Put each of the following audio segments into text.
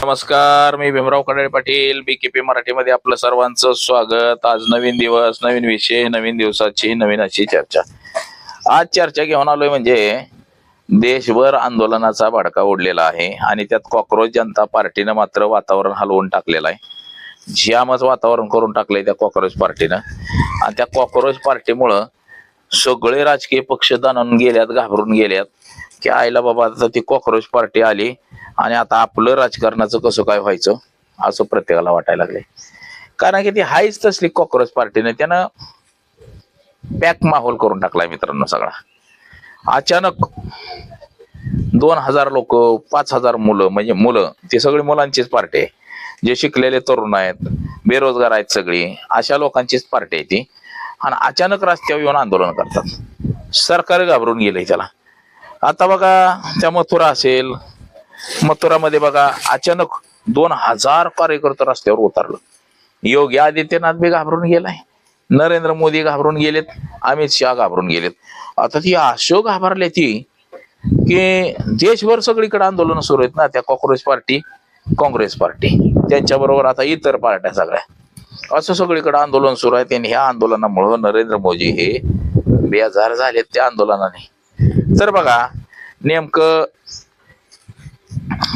नमस्कार, मी भीमराव कडाळे पाटील, BKP मराठीमध्ये आपलं सर्वांचं स्वागत. आज नवीन दिवस, नवीन विषय, नवीन दिवसाची नवीन अशी चर्चा. आज चर्चा घेऊन आलोय म्हणजे देशभर आंदोलनाचा भडका उडलेला आहे आणि त्यात कॉक्रोच जनता पार्टीनं मात्र वातावरण हलवून टाकलेलं आहे. ज्यामच वातावरण करून टाकलंय त्या कॉक्रोच पार्टीनं. आणि त्या कॉक्रोच पार्टीमुळं सगळे राजकीय पक्ष दणाणून गेल्यात, घाबरून गेल्यात की आईला बाबा आता ती कॉक्रोच पार्टी आली आणि आता आपलं राजकारणाचं कसं काय व्हायचं असं प्रत्येकाला वाटायला लागले. कारण की ती हायच तसली कॉक्रोच पार्टीने त्यानं पॅक माहोल करून टाकलाय मित्रांनो सगळा. अचानक 2000 लोक, 5000 मुलं, म्हणजे मुलं ते सगळी मुलांचीच पार्टी आहे. जे शिकलेले तरुण आहेत, बेरोजगार आहेत, सगळी अशा लोकांचीच पार्टी आहे ती. आणि अचानक रस्त्यावर येऊन आंदोलन करतात. सरकार घाबरून गेलंय त्याला. आता बघा त्या मथुरा असेल, मथुरामध्ये बघा अचानक 2000 कार्यकर्ते रस्त्यावर उतरलं. योगी आदित्यनाथ बी घाबरून गेलाय, नरेंद्र मोदी घाबरून गेलेत, अमित शहा घाबरून गेलेत. आता ती अशो घाबरले ती की देशभर सगळीकडे आंदोलन सुरू आहेत ना. त्या कॉक्रोच पार्टी, काँग्रेस पार्टी, त्यांच्या बरोबर आता इतर पार्ट्या सगळ्या, असं सगळीकडे आंदोलन सुरू आहे. आणि ह्या आंदोलनामुळे नरेंद्र मोदी हे बेजार झालेत त्या आंदोलनाने. तर बघा नेमकं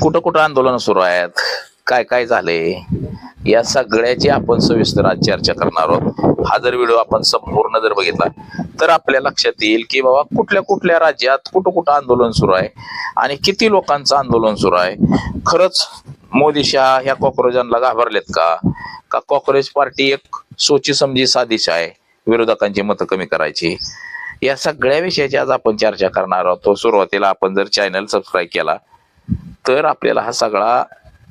कुठं कुठं आंदोलन सुरू आहेत, काय काय झालंय, या सगळ्याची आपण सविस्तर आज चर्चा करणार आहोत. हा जर व्हिडिओ आपण संपूर्ण जर बघितला तर आपल्या लक्षात येईल की बाबा कुठल्या कुठल्या राज्यात कुठं कुठं आंदोलन सुरू आहे आणि किती लोकांचं आंदोलन सुरू आहे. खरंच मोदी शहा ह्या कॉक्रोचांना घाबरलेत का कॉक्रोच पार्टी एक सोची समजी साजिश आहे विरोधकांची मतं कमी करायची. या सगळ्या विषयाची आज आपण चर्चा करणार आहोत. तो सुरुवातीला आपण जर चॅनल सबस्क्राईब केला तर आपल्याला हा सगळा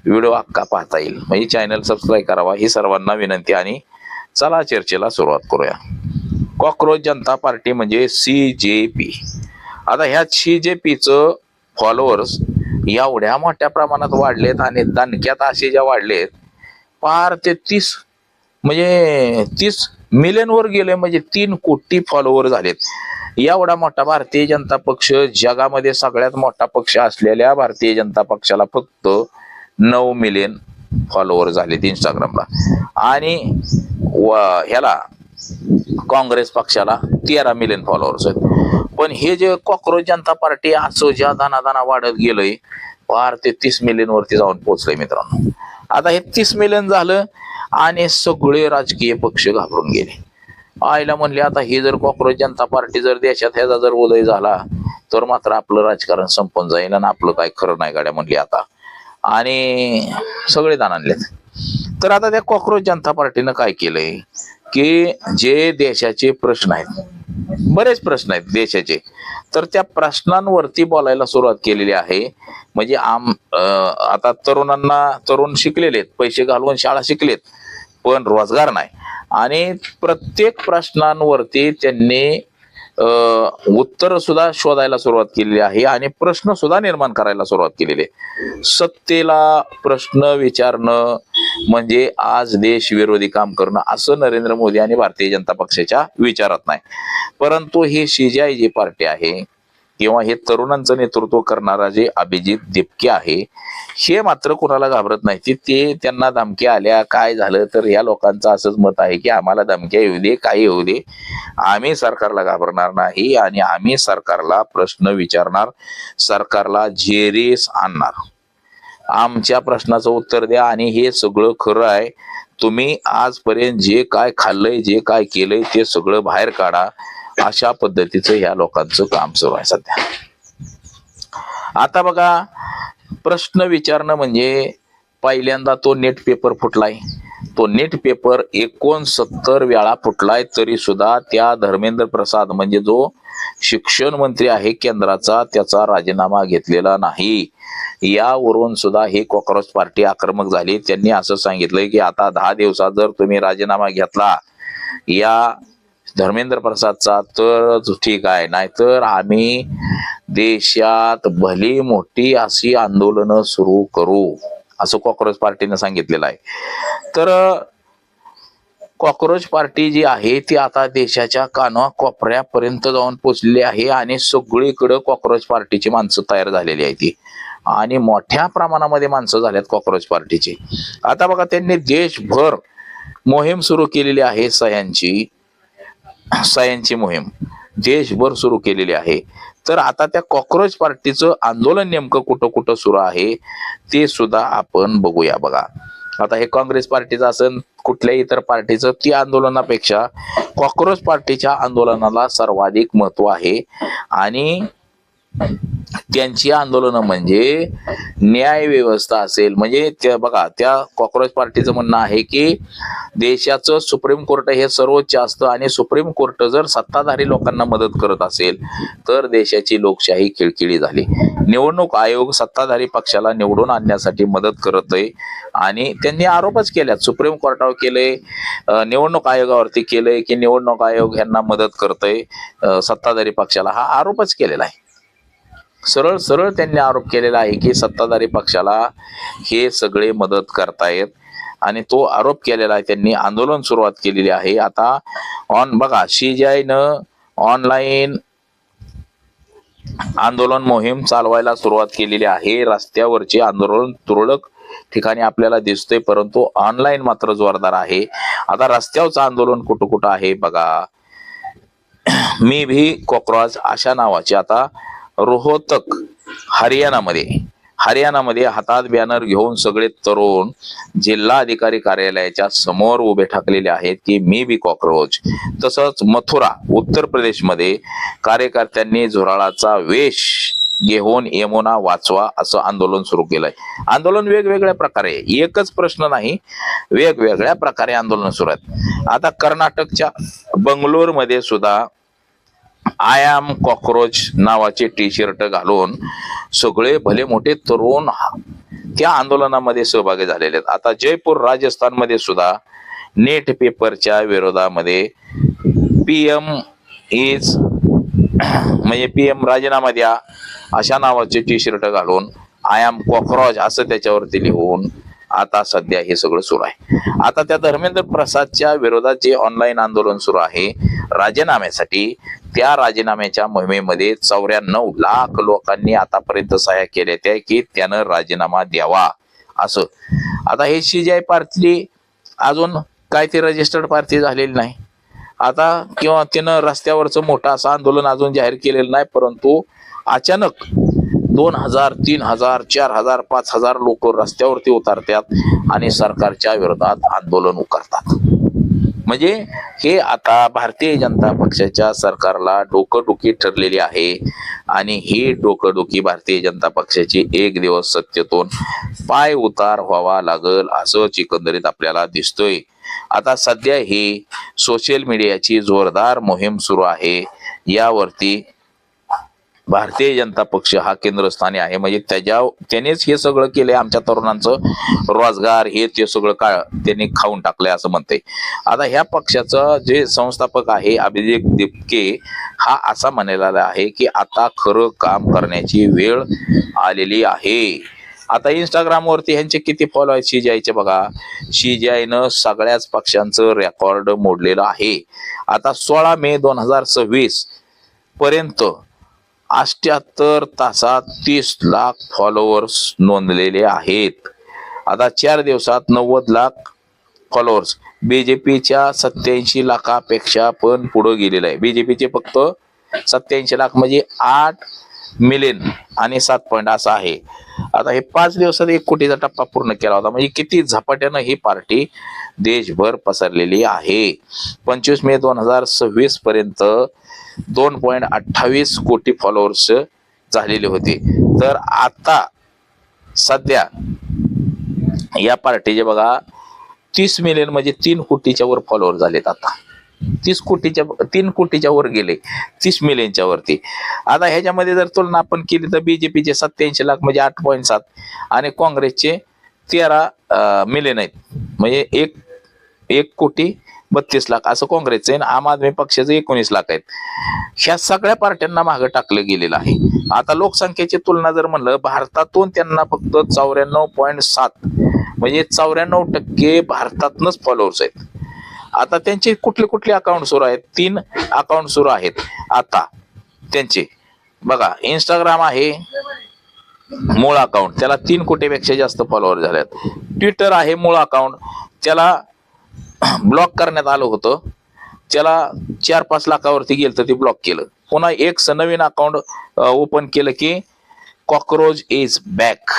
व्हिडिओ अख्खा पाहता येईल. म्हणजे चॅनल सबस्क्राईब करावा ही सर्वांना विनंती. आणि चला चर्चेला सुरुवात करूया. कॉक्रोच जनता पार्टी म्हणजे CJP. आता ह्या CJPचं फॉलोअर्स एवढ्या मोठ्या प्रमाणात वाढलेत आणि दणक्यात असे ज्या वाढलेत पार ते 30 मिलियन वर गेले. म्हणजे 3 कोटी फॉलोअर झालेत. एवढा मोठा भारतीय जनता पक्ष, जगामध्ये सगळ्यात मोठा पक्ष असलेल्या भारतीय जनता पक्षाला फक्त 9 मिलियन फॉलोअर झालेत इंस्टाग्रामला. आणि ह्याला काँग्रेस पक्षाला 13 मिलियन फॉलोअर्स आहेत. पण हे जे कॉक्रोच जनता पार्टी असं ज्या दाना वाढत गेलंय पार ते 30 मिलियन वरती जाऊन पोहोचलंय मित्रांनो. आता हे 30 मिलियन झालं आणि सगळे राजकीय पक्ष घाबरून गेले. आईला म्हणले आता ही जर कॉक्रोच जनता पार्टी जर देशात ह्याचा जर उदय झाला तर मात्र आपलं राजकारण संपून जाईल आणि आपलं काय खरं नाही गाड्या म्हणली आता. आणि सगळे दान आणलेत. तर आता त्या कॉक्रोच जनता पार्टीनं काय केलंय की जे देशाचे प्रश्न आहेत, बरेच प्रश्न आहेत देशाचे, तर त्या प्रश्नांवरती बोलायला सुरुवात केलेली आहे. म्हणजे आता तरुण शिकलेले आहेत, पैसे घालवून शाळा शिकलेत पण रोजगार नाही. आणि प्रत्येक प्रश्नांवरती त्यांनी उत्तर सुद्धा शोधायला सुरुवात केलेली आहे आणि प्रश्न सुद्धा निर्माण करायला सुरुवात केलेली आहे. सत्तेला प्रश्न विचारणं म्हणजे आज देश विरोधी काम करणं असं नरेंद्र मोदी आणि भारतीय जनता पक्षाच्या विचारात नाही. परंतु ही CJP पार्टी आहे किंवा हे तरुणांचं नेतृत्व करणारा जे अभिजित दिपके आहे हे मात्र कुणाला घाबरत नाही. ते त्यांना धमक्या आल्या काय झालं तर या लोकांचं असंच मत आहे की आम्हाला धमक्या येऊ दे, काही होऊ दे, आम्ही सरकारला घाबरणार नाही आणि आम्ही सरकारला प्रश्न विचारणार, सरकारला जेरीस आणणार, आमच्या प्रश्नाचं उत्तर द्या आणि हे सगळं खरं आहे, तुम्ही आजपर्यंत जे काय खाल्लंय, जे काय केलंय ते सगळं बाहेर काढा, अशा पद्धतीचं ह्या लोकांचं काम सुरू आहे सध्या. आता बघा प्रश्न विचारणं म्हणजे पहिल्यांदा तो नेट पेपर फुटलाय. तो नेट पेपर 69 वेळा फुटलाय तरी सुद्धा त्या धर्मेंद्र प्रसाद म्हणजे जो शिक्षण मंत्री आहे केंद्राचा त्याचा राजीनामा घेतलेला नाही. यावरून सुद्धा ही कॉक्रोच पार्टी आक्रमक झाली. त्यांनी असं सांगितलंय की आता 10 दिवसात जर तुम्ही राजीनामा घेतला या धर्मेंद्र प्रसादचा तर ठीक आहे, नाहीतर आम्ही देशात भली मोठी अशी आंदोलनं सुरू करू, असं कॉक्रोच पार्टीने सांगितलेलं आहे. तर कॉक्रोच पार्टी जी आहे ती आता देशाच्या कानाकोपऱ्यापर्यंत जाऊन पोचलेली आहे आणि सगळीकडे कॉक्रोच पार्टीची माणसं तयार झालेली आहे ती. आणि मोठ्या प्रमाणामध्ये माणसं झाल्यात कॉक्रोच पार्टीची. आता बघा त्यांनी देशभर मोहीम सुरू केलेली आहे, सह्यांची मोहीम देशभर सुरू केलेली आहे. तर आता त्या कॉक्रोच पार्टीचं आंदोलन नेमकं कुठं कुठं सुरू आहे ते सुद्धा आपण बघूया. बघा आता हे काँग्रेस पार्टीचं असेल कुठल्याही इतर पार्टीचं, ती आंदोलनापेक्षा कॉक्रोच पार्टीच्या आंदोलनाला सर्वाधिक महत्व आहे. आणि त्यांची आंदोलनं म्हणजे न्याय व्यवस्था असेल, म्हणजे त्या बघा त्या कॉक्रोच पार्टीचं म्हणणं आहे की देशाचं सुप्रीम कोर्ट हे सर्वोच्च असतं आणि सुप्रीम कोर्ट जर सत्ताधारी लोकांना मदत करत असेल तर देशाची लोकशाही खिळखिळी झाली. निवडणूक आयोग सत्ताधारी पक्षाला निवडून आणण्यासाठी मदत करत आहे आणि त्यांनी आरोपच केल्यात, सुप्रीम कोर्टावर केलंय, निवडणूक आयोगावरती केलंय की निवडणूक आयोग यांना मदत करतय सत्ताधारी पक्षाला, हा आरोपच केलेला आहे. सरळ सरळ त्यांनी आरोप केलेला आहे की सत्ताधारी पक्षाला हे सगळे मदत करतायत आणि तो आरोप केलेला आहे. त्यांनी आंदोलन सुरुवात केलेली आहे. आता बघा CJIनं ऑनलाईन आंदोलन मोहीम चालवायला सुरुवात केलेली आहे. रस्त्यावरचे आंदोलन तुरळक ठिकाणी आपल्याला दिसतंय, परंतु ऑनलाईन मात्र जोरदार आहे. आता रस्त्यावरचं आंदोलन कुठं कुठं आहे बघा. मी भी कॉक्रोच अशा नावाचे आता रोहतक हरियाणामध्ये हातात बॅनर घेऊन सगळे तरुण जिल्हा अधिकारी कार्यालयाच्या समोर उभे ठाकलेले आहेत की मी बी कॉक्रोच. तसंच मथुरा उत्तर प्रदेशमध्ये कार्यकर्त्यांनी झुरळाचा वेश घेऊन यमुना वाचवा असं आंदोलन सुरू केलंय. आंदोलन वेगवेगळ्या प्रकारे, एकच प्रश्न नाही, वेगवेगळ्या प्रकारे आंदोलन सुरू आहेत. आता कर्नाटकच्या बंगलोर मध्ये सुद्धा आय एम कॉक्रोच नावाचे T-शर्ट घालून सगळे भले मोठे तरुण त्या आंदोलनामध्ये सहभागी झालेले आहेत. आता जयपूर राजस्थान मध्ये सुद्धा नेट पेपरच्या विरोधामध्ये PM राजीनामा द्या अशा नावाचे T-शर्ट घालून आय एम कॉक्रोच असं त्याच्यावरती लिहून आता सध्या हे सगळं सुरू आहे. आता त्या धर्मेंद्र प्रसादच्या विरोधात जे ऑनलाईन आंदोलन सुरू आहे राजीनाम्यासाठी, त्या राजीनाम्याच्या मोहिमेमध्ये 94 लाख लोकांनी आतापर्यंत सह्या केल्या त्या की त्यानं राजीनामा द्यावा असं. आता हे CJI पार्टी अजून काय ती रजिस्टर्ड पार्टी झालेली नाही आता, किंवा त्यानं रस्त्यावरचं मोठं असं आंदोलन अजून जाहीर केलेलं नाही, परंतु अचानक 2000, 3000, 4000, 5000 लोक रस्त्यावरती उतरतात आणि सरकारच्या विरोधात आंदोलन उकरतात. म्हणजे हे आता भारतीय जनता पक्षाच्या सरकारला डोकंडुखी ठरलेली आहे आणि ही डोकंडुखी भारतीय जनता पक्षाची एक दिवस सत्तेतून पाय उतार व्हावा लागल असं एकंदरीत आपल्याला दिसतोय. आता सध्या ही सोशल मीडियाची जोरदार मोहीम सुरू आहे. यावरती भारतीय जनता पक्ष हा केंद्रस्थानी आहे, म्हणजे त्यानेच हे सगळं केलंय, आमच्या तरुणांचं रोजगार हे ते सगळं त्यांनी खाऊन टाकलंय असं म्हणते. आता ह्या पक्षाचं जे संस्थापक आहे अभिजित दिपके हा असा म्हणालेला आहे की आता खरं काम करण्याची वेळ आलेली आहे. आता इंस्टाग्राम वरती ह्यांचे किती फॉलो आहेत CJIचे बघा. CJIनं सगळ्याच पक्षांचं रेकॉर्ड मोडलेलं आहे. आता 16 मे 2026 पर्यंत 78 तासात 30 लाख फॉलोअर्स नोंदलेले आहेत. आता 4 दिवसात 90 लाख फॉलोअर्स. BJPच्या 87 लाखापेक्षा पण पुढे गेलेलं आहे. BJPचे फक्त 87 लाख म्हणजे 8 मिलियन आणि 7 पॉईंट असं आहे. आता हे 5 दिवसात 1 कोटीचा टप्पा पूर्ण केला होता, म्हणजे किती झपाट्यानं ही पार्टी देशभर पसरलेली आहे. 25 मे 2026 पर्यंत 2.28 कोटी फॉलोअर्स झालेले होते. तर आता सध्या या पार्टीचे बघा 30 मिलियन म्हणजे 3 कोटीच्या वर फॉलोअर झालेत. आता 3 कोटीच्या वर गेले, 30 मिलियनच्या वरती. आता ह्याच्यामध्ये जर तुलना आपण केली तर BJPचे 87 लाख म्हणजे 8.7 आणि काँग्रेसचे 13 मिलियन आहेत, म्हणजे 1 कोटी 32 लाख असं काँग्रेसचे आणि आम आदमी पक्षाचं 19 लाख आहेत. ह्या सगळ्या पार्ट्यांना मागे टाकलं गेलेलं आहे. आता लोकसंख्येची तुलना जर म्हणलं भारतातून त्यांना फक्त 94.7 म्हणजे 94% भारतातूनच फॉलोअर्स आहेत. आता त्यांचे कुठले अकाउंट सुरू आहेत? 3 अकाउंट सुरू आहेत आता त्यांचे बघा. इंस्टाग्राम आहे, मूळ अकाउंट, त्याला 3 कोटीपेक्षा जास्त फॉलोअर झालेत. ट्विटर आहे मूळ अकाउंट, त्याला ब्लॉक करण्यात आलं होतं, त्याला 4-5 लाखावरती गेलं तर ते ब्लॉक केलं. पुन्हा एक नवीन अकाउंट ओपन केलं की कॉकरोच इज बॅक,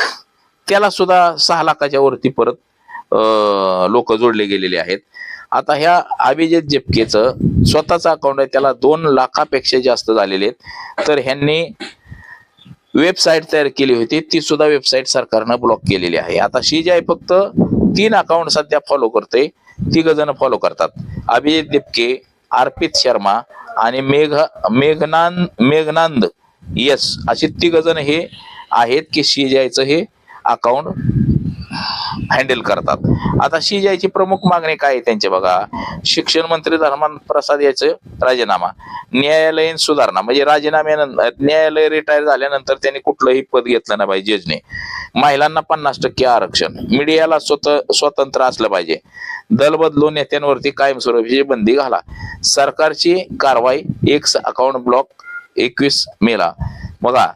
त्याला सुद्धा 6 लाखाच्या वरती परत लोक जोडले गेलेले आहेत. आता ह्या अभिजित जिपकेचं स्वतःचं अकाउंट आहे, त्याला 2 लाखापेक्षा जास्त झालेले आहेत. तर ह्यांनी वेबसाईट तयार केली होती, ती सुद्धा वेबसाईट सरकारनं ब्लॉक केलेली आहे. आता शिजाई फक्त 3 अकाउंट सध्या फॉलो करते, 3 जण फॉलो करतात. अभिजित दिपके, अर्पित शर्मा आणि मेघनांद यस, असे 3 जण हे आहेत की शिजाईचं हे अकाउंट हँडल करतात. आता शिजाईची प्रमुख मागणी काय आहे त्यांचे बघा. शिक्षण मंत्री धर्मांत प्रसाद याचं राजीनामा, न्यायालयीन सुधारणा म्हणजे राजीनाम्यानंतर न्यायालय रिटायर झाल्यानंतर त्यांनी कुठलंही पद घेतलं नाही पाहिजे जजने, महिलांना 50% आरक्षण, मीडियाला स्वतंत्र असलं पाहिजे, दल बदलून नेत्यांवरती कायमस्वरूपी बंदी घाला, सरकारची कारवाई, एक अकाउंट ब्लॉक 21 मेला. बघा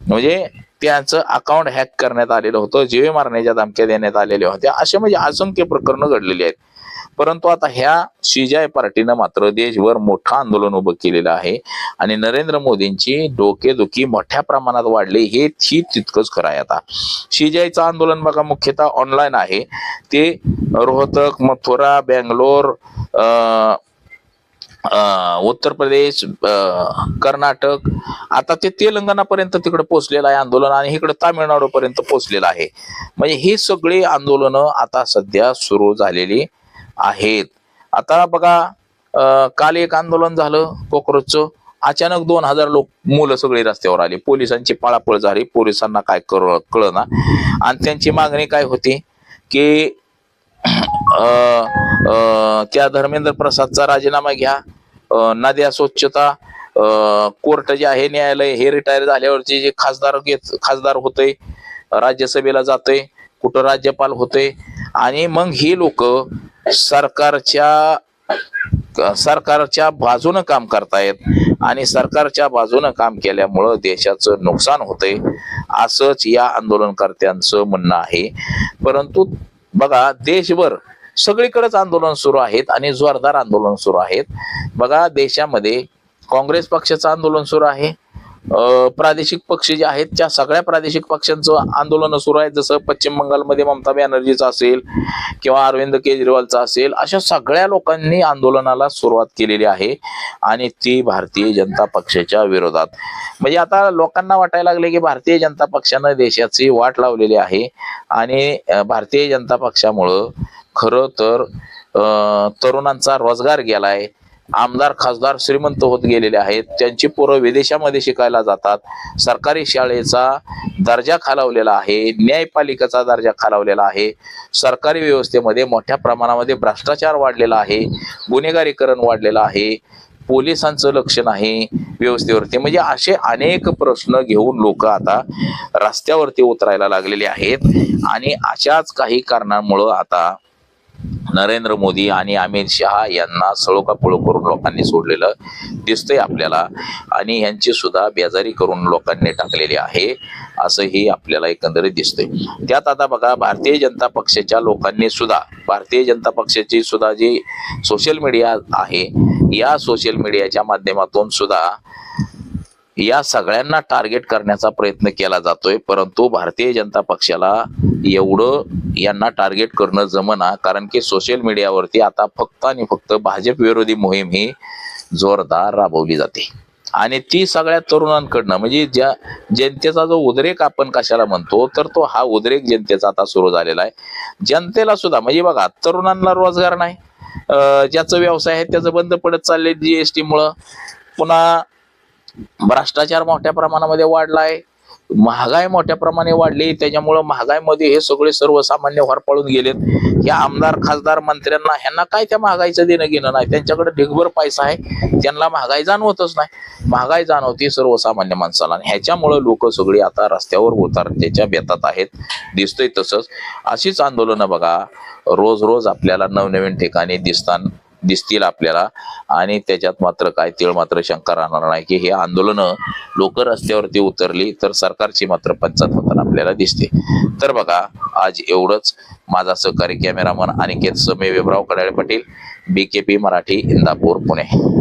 म्हणजे त्यांचं अकाउंट हॅक करण्यात आलेलं होतं, जीवे मारण्याच्या धमक्या देण्यात आलेल्या होत्या, असे म्हणजे असंख्य प्रकरणं घडलेली आहेत. परंतु आता ह्या शिजाई पार्टीनं मात्र देशभर मोठं आंदोलन उभं केलेलं आहे आणि नरेंद्र मोदींची डोकेदुखी मोठ्या प्रमाणात वाढली, हे तितकंच खरं आहे. आता शिजाईचं आंदोलन बघा मुख्यतः ऑनलाईन आहे, ते रोहतक, मथुरा, बेंगलोर, उत्तर प्रदेश, कर्नाटक, आता ते तेलंगणापर्यंत तिकडे पोहोचलेलं आहे आंदोलन आणि इकडे तामिळनाडू पर्यंत पोहोचलेलं आहे. म्हणजे ही सगळी आंदोलनं आता सध्या सुरू झालेली आहेत. आता बघा काल एक आंदोलन झालं कॉकरोचचं, अचानक 2000 लोक मुलं सगळी रस्त्यावर आली, पोलिसांची पळापळ झाली, पोलिसांना काय कळना आणि त्यांची मागणी काय होती की त्या धर्मेंद्र प्रसादचा राजीनामा घ्या, नद्या स्वच्छता, कोर्ट जे आहे न्यायालय हे रिटायर झाल्यावरचे जे खासदार होते, राज्यसभेला जाते, कुठं राज्यपाल होते आणि मग ही लोक सरकारच्या बाजूनं काम करतायत आणि सरकारच्या बाजूनं काम केल्यामुळं देशाचं नुकसान होतंय, असंच या आंदोलनकर्त्यांचं म्हणणं आहे. परंतु बघा देशभर सगळीकडेच आंदोलन सुरू आहेत आणि जोरदार आंदोलन सुरू आहेत. बघा देशामध्ये काँग्रेस पक्षाचं आंदोलन सुरू आहे, प्रादेशिक पक्ष जे आहेत त्या सगळ्या प्रादेशिक पक्षांचं आंदोलन सुरू आहे, जसं पश्चिम बंगालमध्ये ममता बॅनर्जीचं असेल किंवा अरविंद केजरीवालचं असेल, अशा सगळ्या लोकांनी आंदोलनाला सुरुवात केलेली आहे आणि ती भारतीय जनता पक्षाच्या विरोधात. म्हणजे आता लोकांना वाटायला लागले की भारतीय जनता पक्षानं देशाची वाट लावलेली आहे आणि भारतीय जनता पक्षामुळं खरं तर तरुणांचा रोजगार गेलाय, आमदार खासदार श्रीमंत होत गेलेले आहेत, त्यांची पोरं विदेशामध्ये शिकायला जातात, सरकारी शाळेचा दर्जा खालावलेला आहे, न्यायपालिकेचा दर्जा खालावलेला आहे, सरकारी व्यवस्थेमध्ये मोठ्या प्रमाणामध्ये भ्रष्टाचार वाढलेला आहे, गुन्हेगारीकरण वाढलेलं आहे, पोलिसांचं लक्ष नाही व्यवस्थेवरती. म्हणजे असे अनेक प्रश्न घेऊन लोक आता रस्त्यावरती उतरायला लागलेले आहेत आणि अशाच काही कारणांमुळं आता नरेंद्र मोदी आणि अमित शहा यांना सळोकापळो करून लोकांनी सोडलेलं दिसतंय आपल्याला आणि यांची सुद्धा बेजारी करून लोकांनी टाकलेली आहे असंही आपल्याला एकंदरीत दिसतंय. त्यात आता बघा भारतीय जनता पक्षाच्या लोकांनी सुद्धा, भारतीय जनता पक्षाची सुद्धा जी सोशल मीडिया आहे, या सोशल मीडियाच्या माध्यमातून सुद्धा या सगळ्यांना टार्गेट करण्याचा प्रयत्न केला जातोय. परंतु भारतीय जनता पक्षाला एवढं यांना टार्गेट करणं जमना, कारण की सोशल मीडियावरती आता फक्त आणि फक्त भाजप विरोधी मोहीम ही जोरदार राबवली जाते आणि ती सगळ्या तरुणांकडनं, म्हणजे ज्या जनतेचा जो उद्रेक आपण कशाला म्हणतो तर तो हा उद्रेक जनतेचा आता सुरू झालेला आहे. जनतेला सुद्धा म्हणजे बघा तरुणांना रोजगार नाही, ज्याचा व्यवसाय आहे त्याचं बंद पडत चालले जीएसटी मुळे, पुन्हा भ्रष्टाचार मोठ्या प्रमाणामध्ये वाढलाय, महागाई मोठ्या प्रमाणे वाढली, त्याच्यामुळं महागाईमध्ये हे सगळे सर्वसामान्य होरपळून गेलेत. या आमदार खासदार मंत्र्यांना ह्यांना काय त्या महागाईचं देणं घेणं नाही, त्यांच्याकडे ढिगभर पैसा आहे, त्यांना महागाई जाणवतच नाही, महागाई जाणवते सर्वसामान्य माणसाला. ह्याच्यामुळं लोक सगळी आता रस्त्यावर उतरण्याच्या बेतात आहेत, दिसतंय. तसंच अशीच आंदोलनं बघा रोज रोज आपल्याला नवनवीन ठिकाणी दिसतील आपल्याला आणि त्याच्यात मात्र काय तीळ मात्र शंका राहणार नाही की हे आंदोलन लोक रस्त्यावरती उतरली तर सरकारची मात्र पंचायत होताना आपल्याला दिसते. तर बघा आज एवढंच. माझा सहकारी कॅमेरामन अनिकेत समे, विभराव कडाळे पाटील, BKP मराठी, इंदापूर, पुणे.